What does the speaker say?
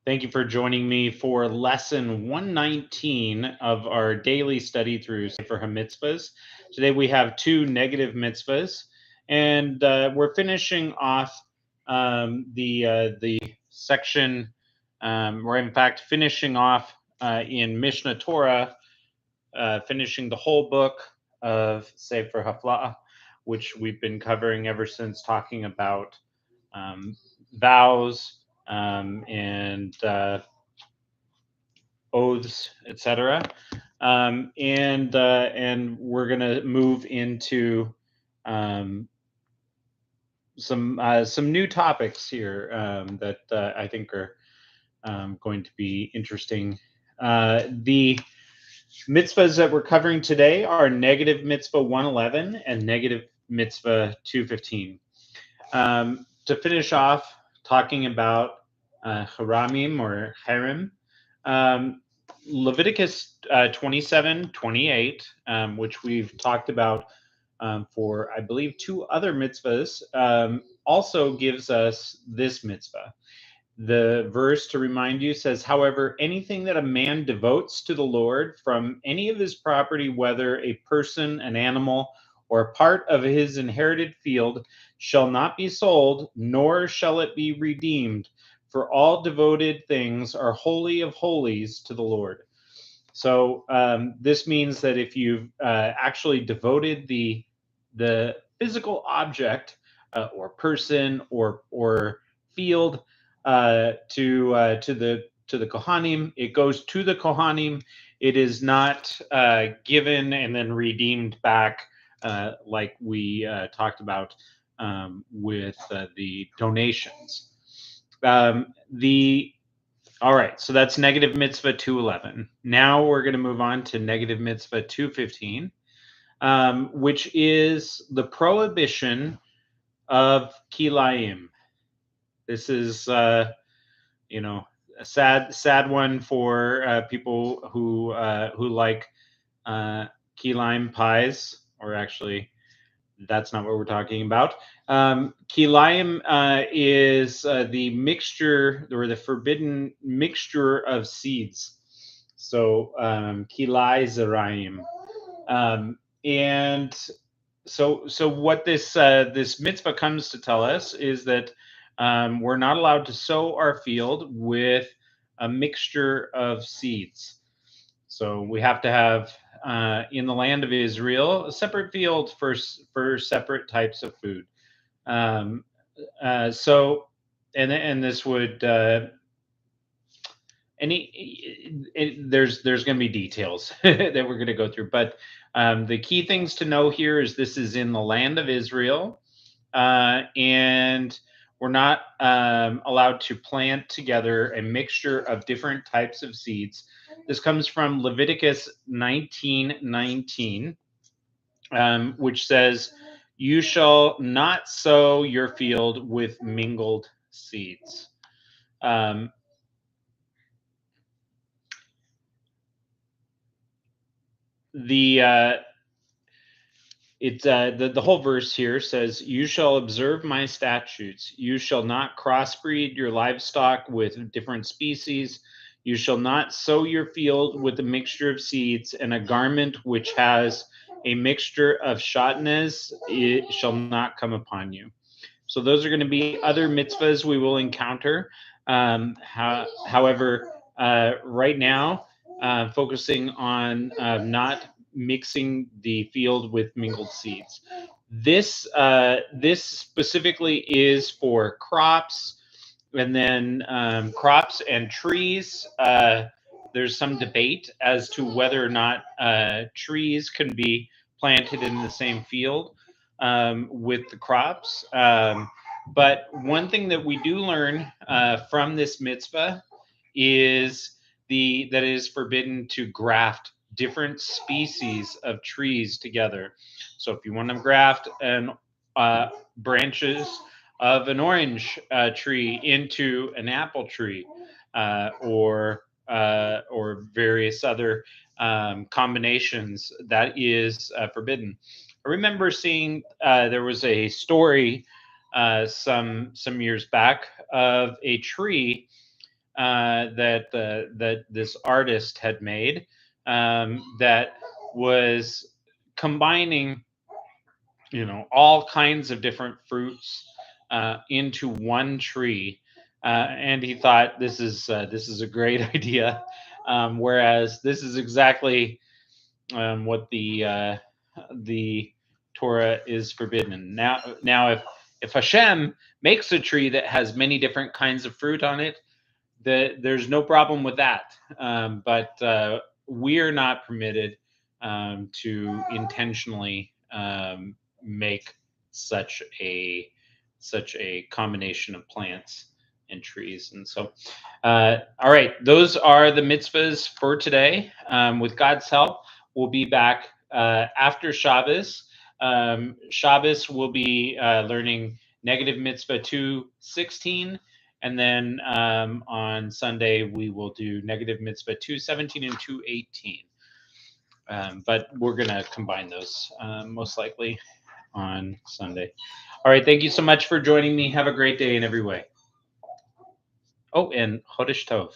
Thank you for joining me for lesson 119 of our daily study through Sefer HaMitzvos. Today we have two negative mitzvahs, and we're finishing off the section. We're in fact finishing off in Mishnah Torah, finishing the whole book of Sefer Hafla'ah, which we've been covering ever since talking about vows and oaths, etc. And we're gonna move into um, some new topics here that I think are going to be interesting. The mitzvahs that we're covering today are negative mitzvah 111 and negative mitzvah 215. To finish off talking about haramim or cherem, um, Leviticus 27:28, which we've talked about for, I believe, two other mitzvahs, also gives us this mitzvah. The verse, to remind you, says, however, anything that a man devotes to the Lord from any of his property, whether a person, an animal, or a part of his inherited field, shall not be sold, nor shall it be redeemed, for all devoted things are holy of holies to the Lord. So this means that if you've actually devoted the physical object or person or field to the Kohanim, it goes to the Kohanim. It is not given and then redeemed back like we talked about with the donations. The All right, so that's negative mitzvah 211. Now we're going to move on to negative mitzvah 215, which is the prohibition of kilayim. This is, a sad one for people who like key lime pies, or actually, that's not what we're talking about. Kilayim is the mixture or the forbidden mixture of seeds. So kilai zerayim, and so what this mitzvah comes to tell us is that we're not allowed to sow our field with a mixture of seeds. So we have to have in the land of Israel a separate field for separate types of food. Um, so and this would there's going to be details that we're going to go through, but the key things to know here is this is in the land of Israel, and we're not allowed to plant together a mixture of different types of seeds. This comes from Leviticus 19:19, which says, "You shall not sow your field with mingled seeds." Um, the the whole verse here says, "You shall observe my statutes. You shall not crossbreed your livestock with different species. You shall not sow your field with a mixture of seeds, and a garment which has a mixture of shatnez, it shall not come upon you." So those are going to be other mitzvahs we will encounter. However, right now, focusing on not mixing the field with mingled seeds. This specifically is for crops, and then crops and trees. There's some debate as to whether or not trees can be planted in the same field with the crops. But one thing that we do learn from this mitzvah is that it is forbidden to graft different species of trees together. So if you want to graft branches of an orange tree into an apple tree, or various other combinations, that is forbidden. I remember seeing there was a story some years back of a tree that this artist had made, that was combining, all kinds of different fruits into one tree. And he thought this is a great idea. Whereas this is exactly what the Torah is forbidden. Now, if Hashem makes a tree that has many different kinds of fruit on it, there's no problem with that. But we're not permitted to intentionally make such a such a combination of plants and trees. And so, all right, those are the mitzvahs for today. With God's help, we'll be back after Shabbos. Shabbos will be learning negative mitzvah 216. And then on Sunday, we will do negative mitzvah 217 and 218. But we're going to combine those most likely on Sunday. All right. Thank you so much for joining me. Have a great day in every way. Oh, and Chodesh Tov.